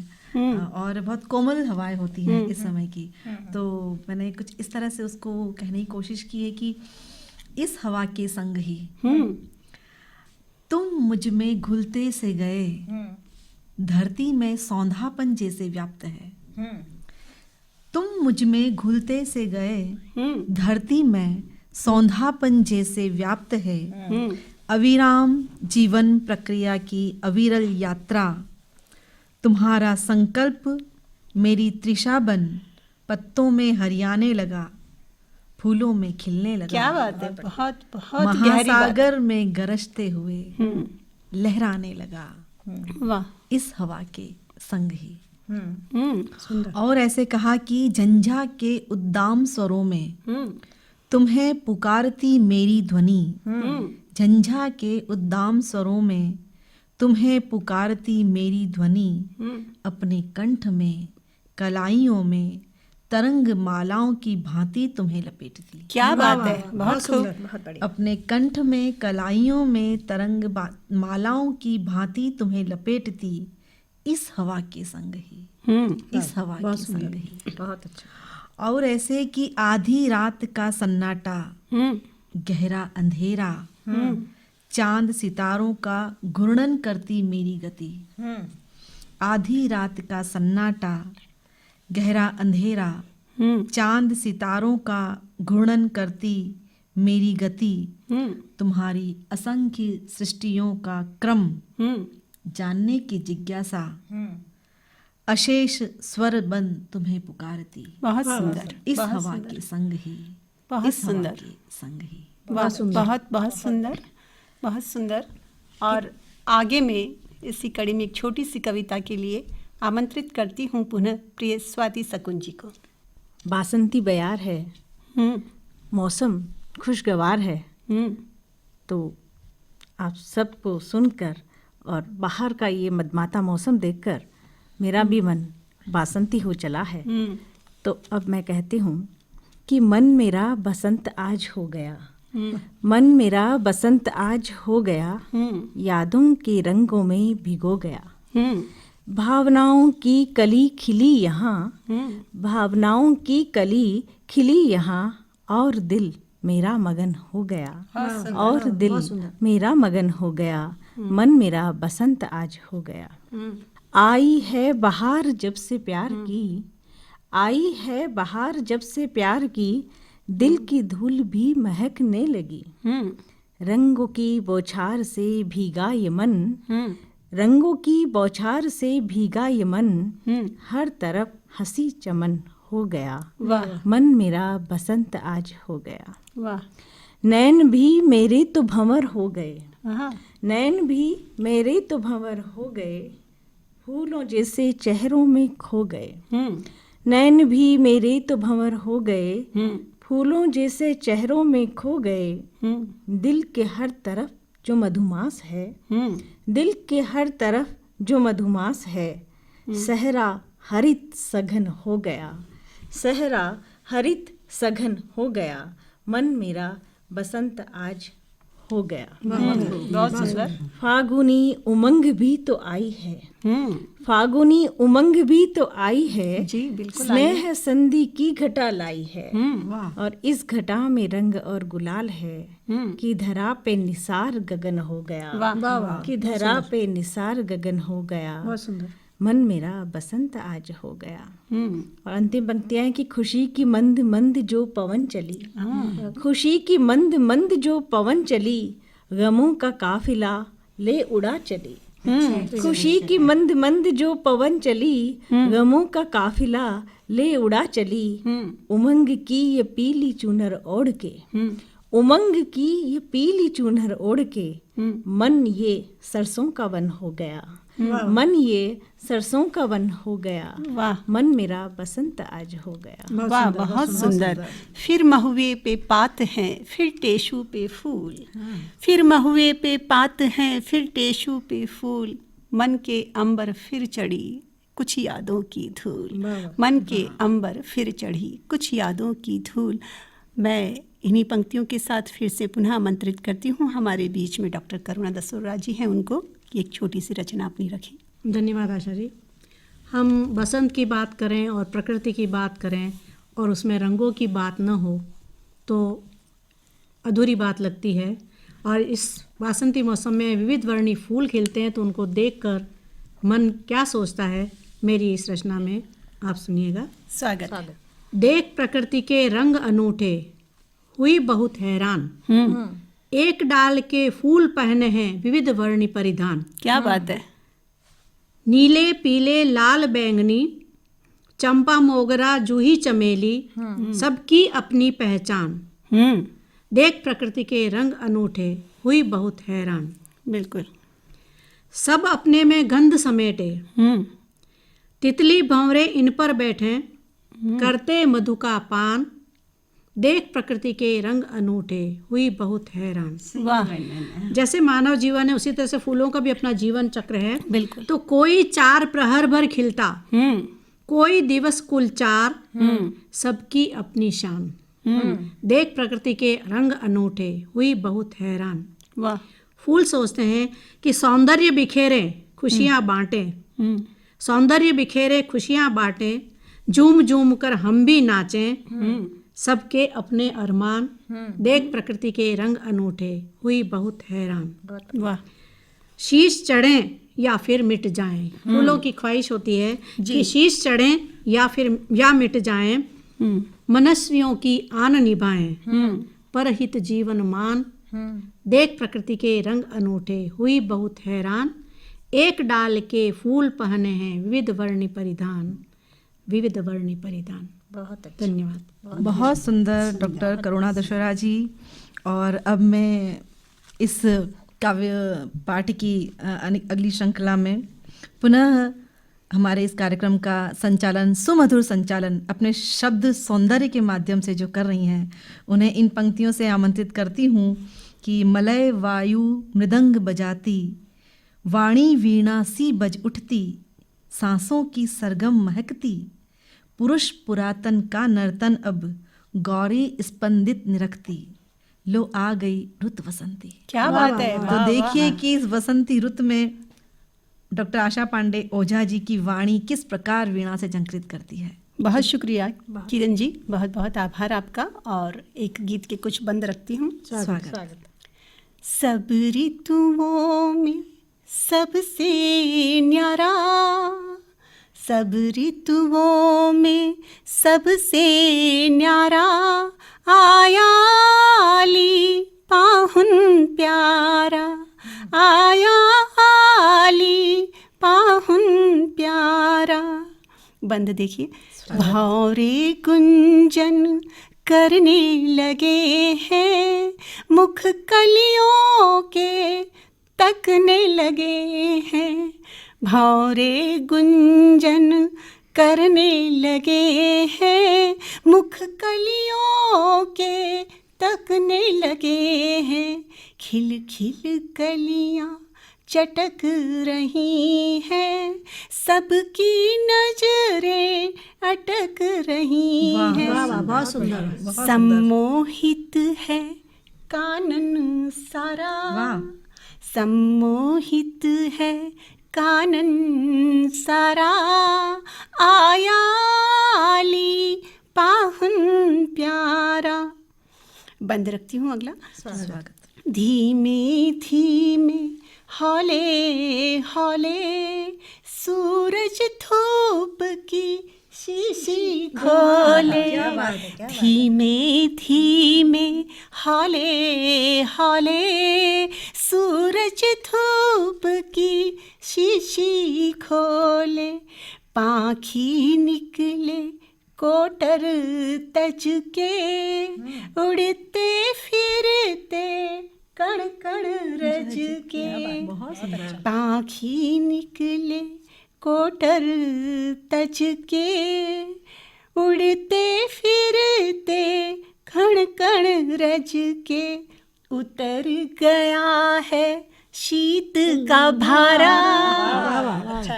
और बहुत कोमल हवाएं होती हैं इस समय की। तो मैंने कुछ इस तरह से उसको कहने की कोशिश की है कि इस हवा के संग ही तुम मुझ में घुलते से गए, धरती में सौंधापन जैसे व्याप्त है। तुम मुझ में घुलते से गए, धरती में सौंधापन जैसे व्याप्त है। अविराम जीवन प्रक्रिया की अविरल यात्रा, तुम्हारा संकल्प मेरी तृषा बन पत्तों में हरियाने लगा, फूलों में खिलने लगा। क्या बात है, बहुत बहुत गहरी बात। महासागर में गरजते हुए लहराने लगा। वाह। इस हवा के संग ही। सुंदर। और ऐसे कहा कि झंझा के उद्दाम स्वरों में तुम्हें पुकारती मेरी ध्वनि, झंझा के उद्दाम स्वरों में तुम्हें पुकारती मेरी ध्वनि, अपने कंठ में कलाइयों में तरंग मालाओं की भांति तुम्हें लपेटती। क्या बात है, बहुत खूब। बहुत बढ़िया। अपने कंठ में कलाइयों में तरंग मालाओं की भांति तुम्हें लपेटती, इस हवा के संग ही, इस हवा के संग ही। बहुत अच्छा। और ऐसे कि आधी रात का सन्नाटा, गहरा अंधेरा, चांद सितारों का घूर्णन करती मेरी गति। आधी रात का सन्नाटा, गहरा अंधेरा, चांद सितारों का घूर्णन करती मेरी गति, तुम्हारी असंख्य सृष्टियों का क्रम जानने की जिज्ञासा, अशेष स्वर बन तुम्हें पुकारती। बहुत सुंदर। इस हवा के संग ही, बहुत इस हवा सुंदर। के संग ही। बहुत बहुत सुंदर, बहुत सुंदर। और आगे में इसी कड़ी में एक छोटी सी कविता के लिए आमंत्रित करती हूँ पुनः प्रिय स्वाति शकुन जी को। बासंती बयार है, मौसम खुशगवार है, तो आप सबको सुनकर और बाहर का ये मदमाता मौसम देखकर मेरा भी मन बासंती हो चला है। तो अब मैं कहती हूँ कि मन मेरा बसंत आज हो गया, मन मेरा बसंत आज हो गया, यादों के रंगों में भिगो गया। भावनाओं की कली खिली यहाँ, भावनाओं की कली खिली यहाँ, और दिल मेरा मगन हो गया, और दिल मेरा मगन हो गया, मन मेरा बसंत आज हो गया। आई है बहार जब से प्यार की, आई है बहार जब से प्यार की, दिल की धूल भी महकने लगी। रंगों की बौछार से भीगा ये मन, रंगों की बौछार से भीगा ये मन, हर तरफ हंसी चमन हो गया। वाह। मन मेरा बसंत आज हो गया। वाह। नैन भी मेरे तो भंवर हो गए, हाँ। नैन भी मेरे तो भंवर हो गए, फूलों जैसे चेहरों में खो गए। नैन भी मेरे तो भंवर हो गए, फूलों जैसे चेहरों में खो गए। दिल के हर तरफ जो मधुमास है, दिल के हर तरफ जो मधुमास है, सहरा हरित सघन हो गया, सहरा हरित सघन हो गया, मन मेरा बसंत आज हो गया। बहुत सुंदर। फागुनी उमंग भी तो आई है, फागुनी उमंग भी तो आई है, जी, बिल्कुल स्नेह संधि की घटा लाई है, वाह और इस घटा में रंग और गुलाल है, कि धरा पे निसार गगन हो गया, वाह, कि धरा पे निसार गगन हो गया, बहुत सुंदर। मन मेरा बसंत आज हो गया। और अंतिम पंक्तियां हैं कि खुशी की मंद मंद जो पवन चली, खुशी की मंद मंद जो पवन चली, गमों का काफिला ले उड़ा चली। खुशी की मंद मंद जो पवन चली, गमों का काफिला ले उड़ा चली, उमंग की ये पीली चूनर ओढ़ के, उमंग की ये पीली चूनर ओढ़ के, मन ये सरसों का वन हो गया, मन ये सरसों का वन हो गया, वाह मन मेरा बसंत आज हो गया। वाह, बहुत सुंदर। फिर महुए पे पात हैं, फिर टेशु पे फूल, फिर महुए पे पात हैं, फिर टेशु पे फूल, मन के अंबर फिर चढ़ी कुछ यादों की धूल, मन के अंबर फिर चढ़ी कुछ यादों की धूल। मैं इन्हीं पंक्तियों के साथ फिर से पुनः आमंत्रित करती हूँ हमारे बीच में डॉक्टर करुणा दसोरा जी हैं, उनको कि एक छोटी सी रचना अपनी रखें। धन्यवाद आशा जी। हम बसंत की बात करें और प्रकृति की बात करें और उसमें रंगों की बात न हो तो अधूरी बात लगती है। और इस वासंती मौसम में विविध वर्णी फूल खिलते हैं तो उनको देखकर मन क्या सोचता है, मेरी इस रचना में आप सुनिएगा। स्वागत। देख प्रकृति के रंग अनूठे, हुई बहुत हैरान, एक डाल के फूल पहने हैं विविध वर्णी परिधान, क्या बात है। नीले पीले लाल बैंगनी, चंपा मोगरा जूही चमेली, सबकी अपनी पहचान, देख प्रकृति के रंग अनूठे, हुई बहुत हैरान, बिल्कुल। सब अपने में गंध समेटे, तितली भंवरे इन पर बैठे, करते मधु का पान, देख प्रकृति के रंग अनूठे, हुई बहुत हैरान। वाह, जैसे मानव जीवन है उसी तरह से फूलों का भी अपना जीवन चक्र है। बिल्कुल। तो कोई 4 प्रहर भर खिलता, कोई दिवस कुल 4, सबकी अपनी शान, देख प्रकृति के रंग अनूठे, हुई बहुत हैरान। वाह। फूल सोचते हैं कि सौंदर्य बिखेरे खुशियाँ बांटे, सौंदर्य बिखेरे खुशियाँ बांटे, झूम झूम कर हम भी नाचें, सबके अपने अरमान, देख प्रकृति के रंग अनूठे, हुई बहुत हैरान। वाह। शीश चढ़ें या फिर मिट जाएं, फूलों की ख्वाहिश होती है कि शीश चढ़ें या मिट जाएं, मनस्वियों की आन निभाएं, परहित जीवन मान, देख प्रकृति के रंग अनूठे, हुई बहुत हैरान, एक डाल के फूल पहने हैं विविध वर्णी परिधान, विविध वर्णी परिधान। बहुत अच्छा। धन्यवाद। बहुत सुंदर डॉक्टर करुणा दशोरा जी। और अब मैं इस काव्य पाठ की अगली श्रृंखला में पुनः हमारे इस कार्यक्रम का संचालन, सुमधुर संचालन अपने शब्द सौंदर्य के माध्यम से जो कर रही हैं, उन्हें इन पंक्तियों से आमंत्रित करती हूँ कि मलय वायु मृदंग बजाती, वाणी वीणा सी बज उठती, सांसों की सरगम महकती, पुरुष पुरातन का नर्तन अब गौरी स्पंदित निरखती, लो आ गई रुत वसंती। क्या बात है। तो देखिए कि इस वसंती रुत में डॉक्टर आशा पांडे ओझा जी की वाणी किस प्रकार वीणा से झंकृत करती है। बहुत शुक्रिया किरण जी, बहुत बहुत आभार आपका। और एक गीत के कुछ बंद रखती हूँ। स्वागत। सब ऋतुओं में सबसे न्यारा, सब ऋतुओं में सबसे न्यारा, आया आली पाहुन प्यारा, आया आली पाहुन प्यारा। बंद देखिए। भौरे गुंजन करने लगे हैं, मुख कलियों के तकने लगे हैं, भौरे गुंजन करने लगे हैं, मुख कलियों के तकने लगे हैं, खिल खिल कलियां चटक रही हैं, सबकी नजरें भटक रही हैं। वाह वाह, बहुत सुंदर। सम्मोहित है कानन सारा, वाह। सम्मोहित है कानन सारा, आया आली पाहुन प्यारा। बंद रखती हूँ अगला। स्वागत। धीमे धीमे हौले हौले सूरज धूप की शीशी खोले, धीमे धीमे हौले हौले सूरज धूप की शीशी खोले, पाखी निकले कोटर तज के, उड़ते फिरते कण कण रज के, पाखी निकले कोटर तज के, उड़ते फिरते कण कण रज के, उतर गया है शीत का भारा,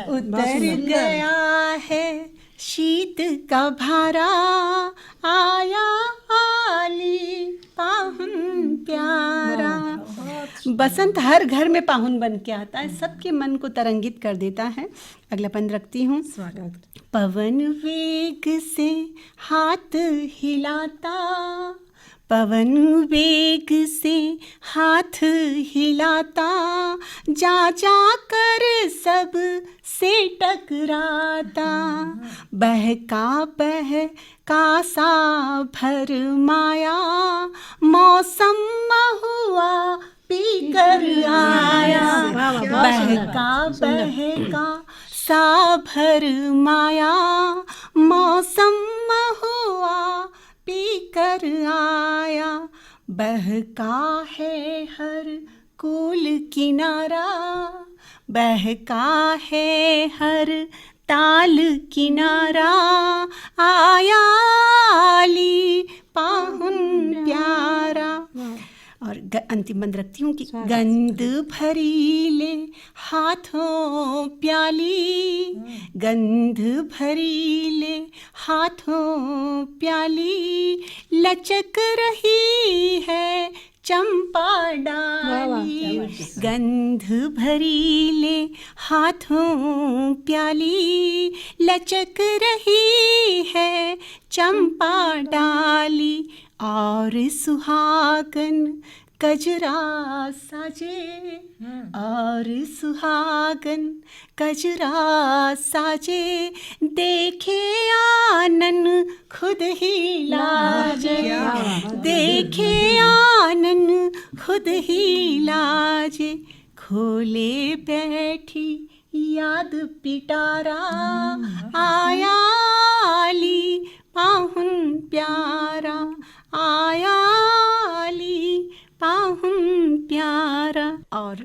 उतर गया है शीत का भारा, आया आली पाहुन प्यारा। बसंत हर घर में पाहुन बन के आता है, सबके मन को तरंगित कर देता है। अगला पद रखती हूँ। स्वागत। पवन वेग से हाथ हिलाता, पवन वेग से हाथ हिलाता, जा जा कर सब से टकराता, बहका सा भर माया, मौसम हुआ पी कर आया, बहका सा भर माया, मौसम हुआ पी कर आया, बहका है हर कूल किनारा, बहका है हर ताल किनारा, आया आली पाहुन प्यारा। और अंतिम बंद रखती हूँ कि गंध भरी ले हाथों प्याली, गंध भरी ले हाथों प्याली, लचक रही है चंपा डाली, गंध भरी ले हाथों प्याली, लचक रही है चंपा डाली, और सुहागन कजरा साजे, और सुहागन कजरा साजे, देखे आनन खुद ही लाजे, देखे आनन खुद ही लाजे, खोले बैठी याद पिटारा, आया आली पाहुन प्यारा, आया आली पाहुन प्यारा। और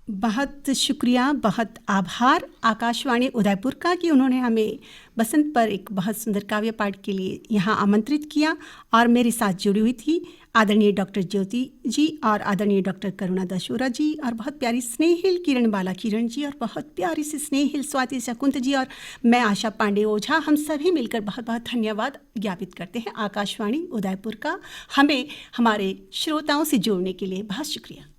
बहुत शुक्रिया, बहुत आभार आकाशवाणी उदयपुर का कि उन्होंने हमें बसंत पर एक बहुत सुंदर काव्य पाठ के लिए यहाँ आमंत्रित किया। और मेरे साथ जुड़ी हुई थी आदरणीय डॉक्टर ज्योति जी और आदरणीय डॉक्टर करुणा दशोरा जी, और बहुत प्यारी स्नेहिल किरण बाला किरण जी, और बहुत प्यारी सी स्नेहिल स्वाति शकुंत जी, और मैं आशा पांडे ओझा, हम सभी मिलकर बहुत बहुत धन्यवाद ज्ञापित करते हैं आकाशवाणी उदयपुर का, हमें हमारे श्रोताओं से जोड़ने के लिए। बहुत शुक्रिया।